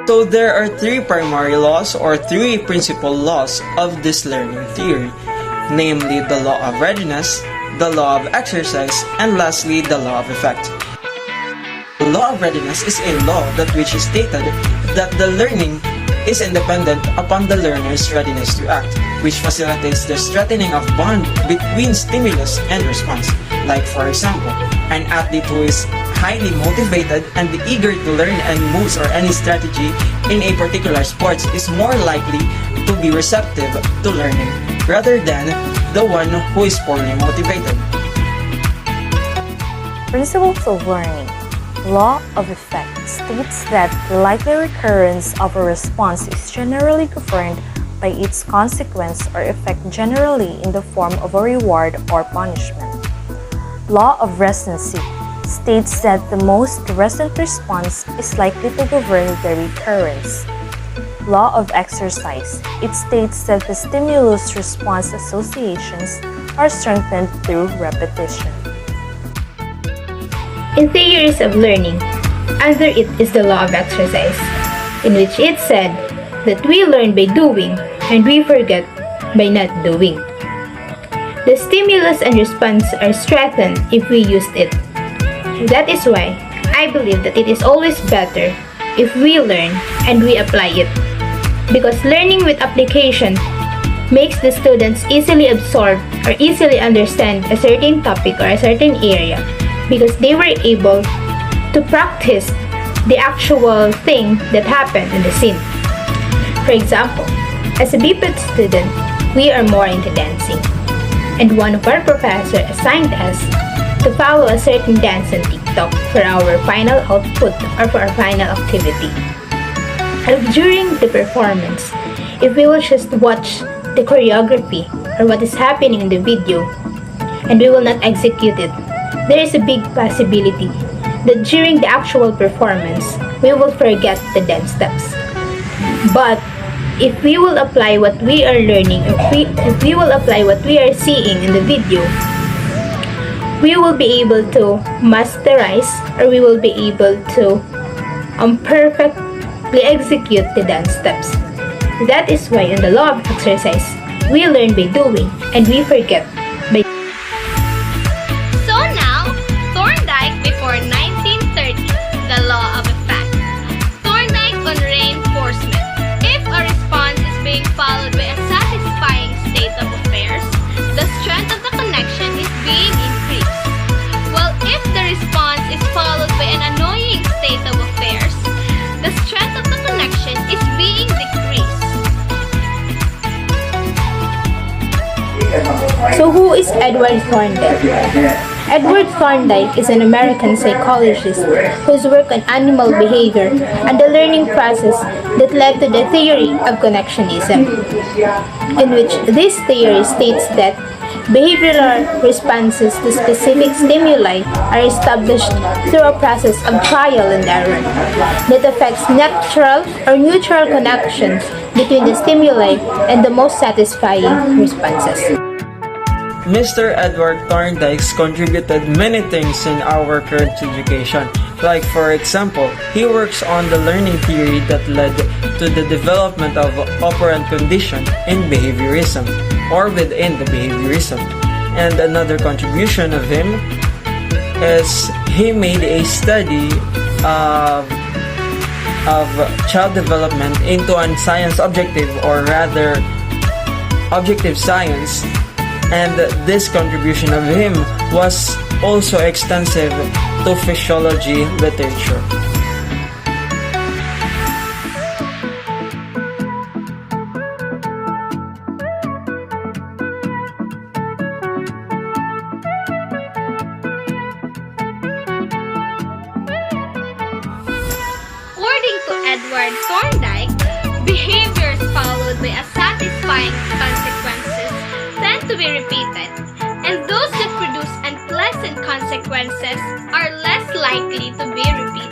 So there are three primary laws or three principal laws of this learning theory, namely the law of readiness, the law of exercise, and lastly the law of effect. The law of readiness is a law that which is stated that the learning is independent upon the learner's readiness to act, which facilitates the strengthening of bond between stimulus and response. Like for example, an athlete who is highly motivated and eager to learn any moves or any strategy in a particular sport is more likely to be receptive to learning rather than the one who is poorly motivated. Principles of learning. Law of effect states that the likely recurrence of a response is generally governed by its consequence or effect, generally in the form of a reward or punishment. Law of recency states that the most recent response is likely to govern the recurrence. Law of exercise. It states that the stimulus-response associations are strengthened through repetition. In theories of learning, under it is the law of exercise, in which it said that we learn by doing and we forget by not doing. The stimulus and response are strengthened if we used it. That is why I believe that it is always better if we learn and we apply it. Because learning with application makes the students easily absorb or easily understand a certain topic or a certain area, because they were able to practice the actual thing that happened in the scene. For example, as a BPED student, we are more into dancing, and one of our professors assigned us to follow a certain dance on TikTok for our final output or for our final activity. And during the performance, if we will just watch the choreography or what is happening in the video and we will not execute it, there is a big possibility that during the actual performance, we will forget the dance steps. But if we will apply what we are learning, if we will apply what we are seeing in the video, we will be able to masterize or we will be able to perfectly execute the dance steps. That is why in the law of exercise, we learn by doing and we forget by. So now, Thorndike before 1930, the law of effect. Thorndike on reinforcement. If a response is being followed by a satisfying state of affairs, the strength of the connection is being increased. While if the response is followed by an annoying state of affairs, the strength of the connection is being decreased. So who is Edward Thorndike? Edward Thorndike is an American psychologist whose work on animal behavior and the learning process that led to the theory of connectionism, in which this theory states that behavioral responses to specific stimuli are established through a process of trial and error that affects natural or neutral connections between the stimuli and the most satisfying responses. Mr. Edward Thorndike contributed many things in our current education. Like for example, he works on the learning theory that led to the development of operant condition in behaviorism or within the behaviorism. And another contribution of him is he made a study of child development into a science objective, or rather objective science. And this contribution of him was also extensive to physiology literature. According to Edward Thorndike, behaviors followed by a satisfying consequences tend to be repeated, and those that produce unpleasant consequences are less likely to be repeated.